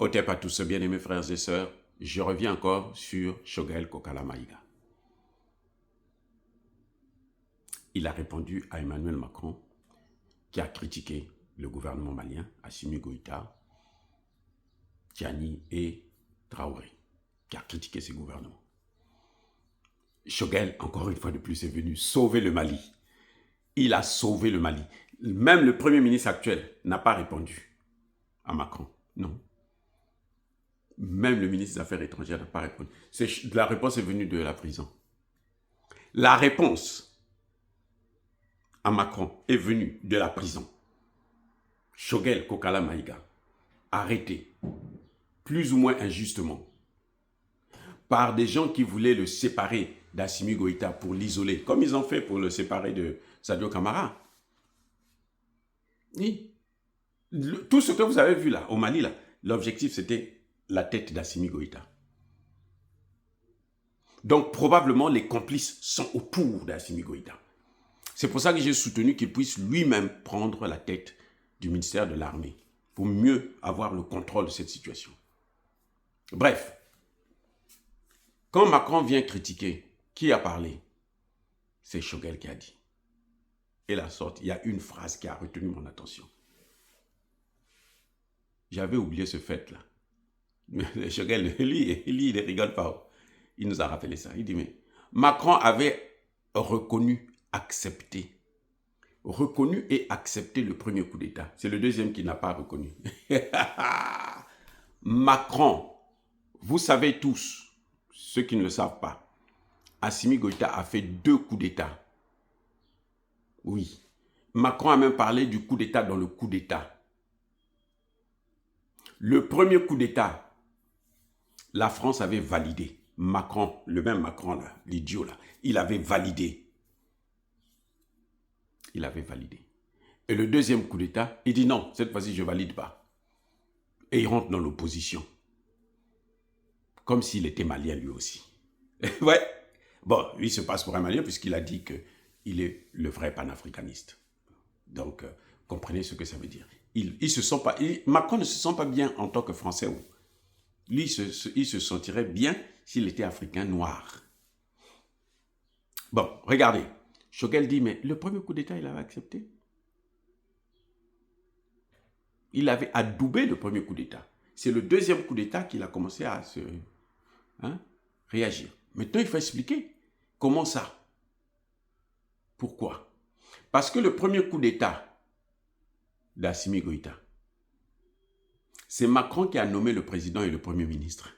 Otep à tous, bien-aimés frères et sœurs, je reviens encore sur Choguel Kokala Maïga. Il a répondu à Emmanuel Macron, qui a critiqué le gouvernement malien, Assimi Goïta, Tiani et Traoré, qui a critiqué ces gouvernements. Choguel, encore une fois de plus, est venu sauver le Mali. Il a sauvé le Mali. Même le Premier ministre actuel n'a pas répondu à Macron. Non. Même le ministre des Affaires étrangères n'a pas répondu. La réponse est venue de la prison. La réponse à Macron est venue de la prison. Choguel Kokala Maïga, arrêté, plus ou moins injustement, par des gens qui voulaient le séparer d'Assimi Goïta pour l'isoler, comme ils ont fait pour le séparer de Sadio Kamara. Oui. Tout ce que vous avez vu là, au Mali, l'objectif c'était la tête d'Assimi Goïta. Donc probablement les complices sont autour d'Assimi Goïta. C'est pour ça que j'ai soutenu qu'il puisse lui-même prendre la tête du ministère de l'Armée pour mieux avoir le contrôle de cette situation. Bref, quand Macron vient critiquer, qui a parlé? C'est Choguel qui a dit. Et la sorte, il y a une phrase qui a retenu mon attention. J'avais oublié ce fait-là. Mais Choguel, lui, il ne rigole pas. Il nous a rappelé ça. Il dit, mais Macron avait reconnu et accepté le premier coup d'État. C'est le deuxième qui n'a pas reconnu. Macron, vous savez tous, ceux qui ne le savent pas, Assimi Goïta a fait 2 coups d'État. Oui. Macron a même parlé du coup d'État dans le coup d'État. Le premier coup d'État, la France avait validé. Macron, le même Macron là, l'idiot là, il avait validé. Il avait validé. Et le deuxième coup d'État, il dit non, cette fois-ci je ne valide pas. Et il rentre dans l'opposition. Comme s'il était malien lui aussi. Ouais. Bon, lui il se passe pour un malien puisqu'il a dit qu'il est le vrai panafricaniste. Donc, comprenez ce que ça veut dire. Macron ne se sent pas bien en tant que Français. Lui, il se sentirait bien s'il était africain noir. Bon, regardez. Choguel dit, mais le premier coup d'État, il avait accepté. Il avait adoubé le premier coup d'État. C'est le deuxième coup d'État qu'il a commencé à réagir. Maintenant, il faut expliquer. Comment ça? Pourquoi? Parce que le premier coup d'État d'Assimi Goïta, c'est Macron qui a nommé le président et le premier ministre.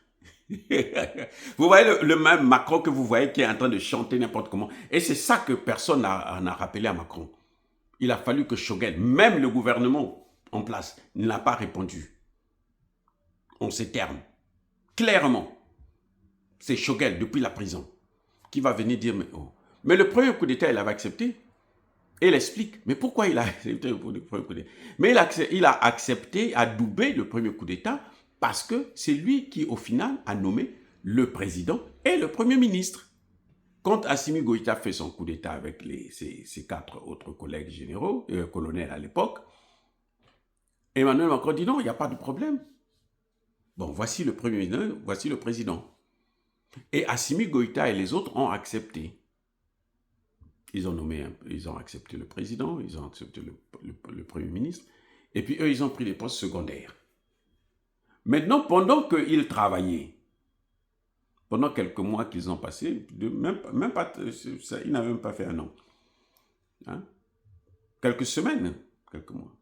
Vous voyez le même Macron que vous voyez qui est en train de chanter n'importe comment. Et c'est ça que personne n'a rappelé à Macron. Il a fallu que Choguel, même le gouvernement en place, n'a pas répondu. En ces termes. Clairement. C'est Choguel, depuis la prison, qui va venir dire, mais le premier coup d'État, il avait accepté. Et il explique, mais pourquoi il a accepté le premier coup d'État? Mais il a accepté, adoubé le premier coup d'État parce que c'est lui qui, au final, a nommé le président et le premier ministre. Quand Assimi Goïta fait son coup d'État avec ses 4 autres collègues généraux, colonels à l'époque, Emmanuel Macron dit non, il n'y a pas de problème. Bon, voici le premier ministre, voici le président. Et Assimi Goïta et les autres ont accepté. Ils ont accepté le président, ils ont accepté le premier ministre, et puis eux, ils ont pris les postes secondaires. Maintenant, pendant qu'ils travaillaient, pendant quelques mois qu'ils ont passé, même pas, ils n'avaient même pas fait un an. Hein? Quelques semaines, quelques mois.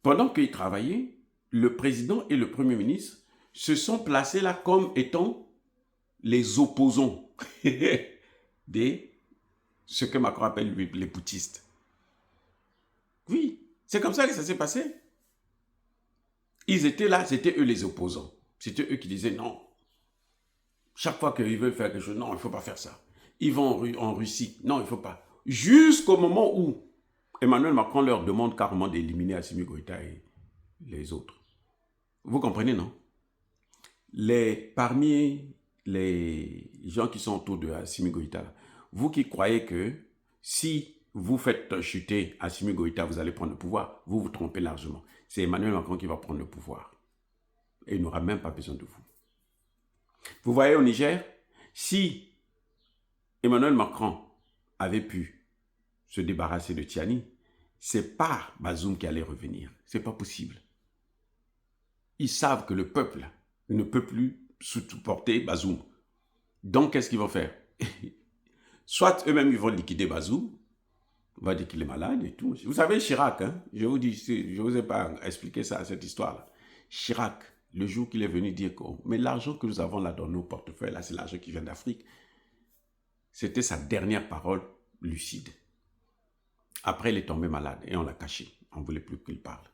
Pendant qu'ils travaillaient, le président et le premier ministre se sont placés là comme étant les opposants ce que Macron appelle les boutistes. Oui, c'est comme ça que ça s'est passé. Ils étaient là, c'était eux les opposants. C'était eux qui disaient non. Chaque fois qu'ils veulent faire quelque chose, non, il ne faut pas faire ça. Ils vont en Russie, non, il ne faut pas. Jusqu'au moment où Emmanuel Macron leur demande carrément d'éliminer Assimi Goïta et les autres. Vous comprenez, non? Parmi les gens qui sont autour de Assimi Goïta, vous qui croyez que si vous faites chuter Assimi Goïta, vous allez prendre le pouvoir, vous vous trompez largement. C'est Emmanuel Macron qui va prendre le pouvoir. et il n'aura même pas besoin de vous. Vous voyez au Niger, si Emmanuel Macron avait pu se débarrasser de Tiani, c'est pas Bazoum qui allait revenir. C'est pas possible. Ils savent que le peuple ne peut plus supporter Bazoum. Donc, qu'est-ce qu'ils vont faire? Soit eux-mêmes, ils vont liquider Bazoum, on va dire qu'il est malade et tout. Vous savez, Chirac, hein, je vous dis, je vous ai pas expliqué ça, cette histoire-là. Chirac, le jour qu'il est venu dire que mais l'argent que nous avons là dans nos portefeuilles, là, c'est l'argent qui vient d'Afrique. C'était sa dernière parole lucide. Après, il est tombé malade et on l'a caché. On ne voulait plus qu'il parle.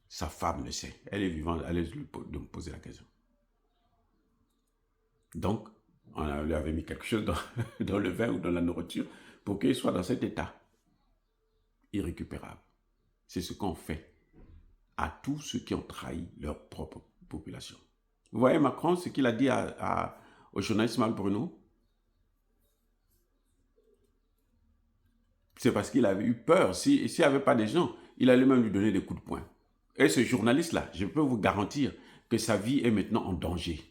Sa femme le sait. Elle est vivante, elle est de me poser la question. Donc, on lui avait mis quelque chose dans le vin ou dans la nourriture pour qu'il soit dans cet état irrécupérable. C'est ce qu'on fait à tous ceux qui ont trahi leur propre population. Vous voyez Macron, ce qu'il a dit au journaliste Mal Bruno, c'est parce qu'il avait eu peur. S'il n'y avait pas des gens, il allait même lui donner des coups de poing. Et ce journaliste-là, je peux vous garantir que sa vie est maintenant en danger.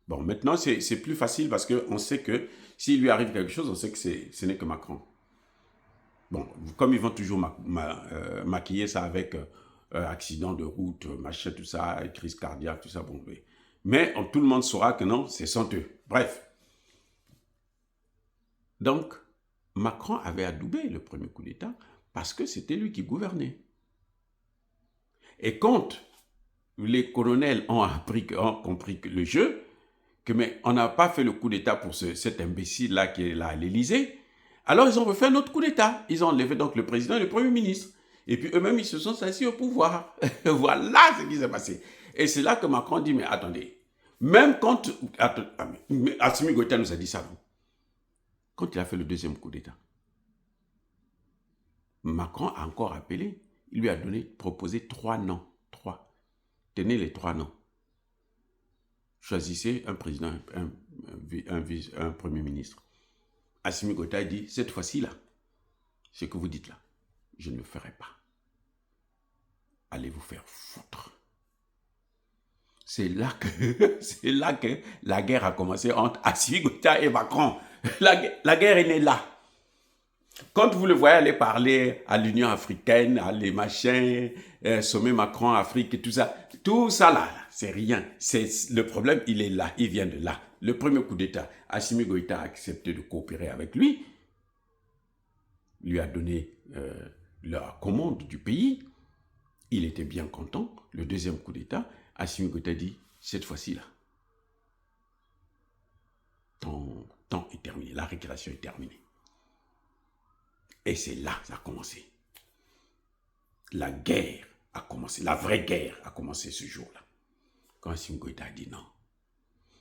Bon, maintenant, c'est plus facile parce qu'on sait que s'il lui arrive quelque chose, on sait que ce n'est que Macron. Bon, comme ils vont toujours maquiller ça avec accident de route, machin, tout ça, crise cardiaque, tout ça, bon. Mais tout le monde saura que non, c'est sans eux. Bref. Donc, Macron avait adoubé le premier coup d'État parce que c'était lui qui gouvernait. Et quand les colonels ont compris le jeu, que mais on n'a pas fait le coup d'État pour cet imbécile-là qui est là à l'Élysée, alors ils ont refait un autre coup d'État. Ils ont enlevé donc le président et le premier ministre. Et puis eux-mêmes, ils se sont assis au pouvoir. Voilà ce qui s'est passé. Et c'est là que Macron dit, mais attendez, même quand... Assimi Goïta nous a dit ça, non? Quand il a fait le deuxième coup d'État, Macron a encore appelé, il lui a proposé 3 noms. 3. Tenez les 3 noms. Choisissez un président, un premier ministre. Assimi Goïta dit, cette fois-ci là, ce que vous dites là, je ne le ferai pas. Allez vous faire foutre. C'est là que la guerre a commencé entre Assimi Goïta et Macron. La guerre est née là. Quand vous le voyez aller parler à l'Union africaine, à les machins, sommet Macron-Afrique et tout ça là, c'est rien. Le problème, il est là, il vient de là. Le premier coup d'État, Assimi Goïta a accepté de coopérer avec lui a donné la commande du pays. Il était bien content. Le deuxième coup d'État, Assimi Goïta dit, cette fois-ci là, ton temps est terminé, la récréation est terminée. Et c'est là que ça a commencé. La guerre a commencé, la vraie guerre a commencé ce jour-là. Quand Assimi Goïta a dit non,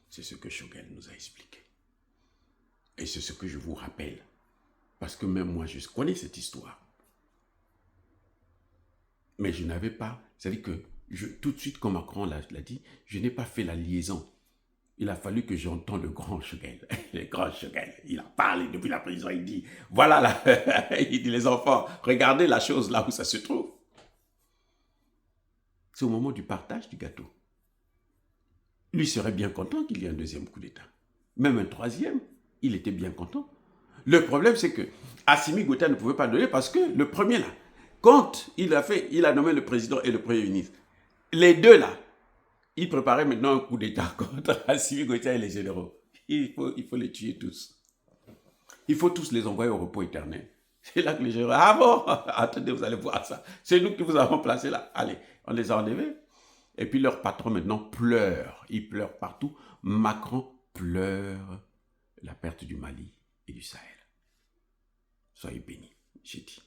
c'est ce que Choguel nous a expliqué. Et c'est ce que je vous rappelle. Parce que même moi, je connais cette histoire. Mais je n'avais pas, c'est-à-dire que tout de suite, comme Macron l'a dit, je n'ai pas fait la liaison. Il a fallu que j'entende le grand Choguel. Le grand Choguel, il a parlé depuis la prison, il dit, voilà là, il dit les enfants, regardez la chose là où ça se trouve. C'est au moment du partage du gâteau. Lui serait bien content qu'il y ait un deuxième coup d'État. Même un troisième, il était bien content. Le problème, c'est que Assimi Goïta ne pouvait pas donner parce que le premier là, quand il a nommé le président et le premier ministre, les deux là, ils préparaient maintenant un coup d'État contre Assimi Goïta et les généraux. Il faut les tuer tous. Il faut tous les envoyer au repos éternel. C'est là que les généraux, ah bon, attendez, vous allez voir ça. C'est nous qui vous avons placé là. Allez, on les a enlevés. Et puis leur patron maintenant pleure. Il pleure partout. Macron pleure la perte du Mali et du Sahel. Soyez bénis, j'ai dit.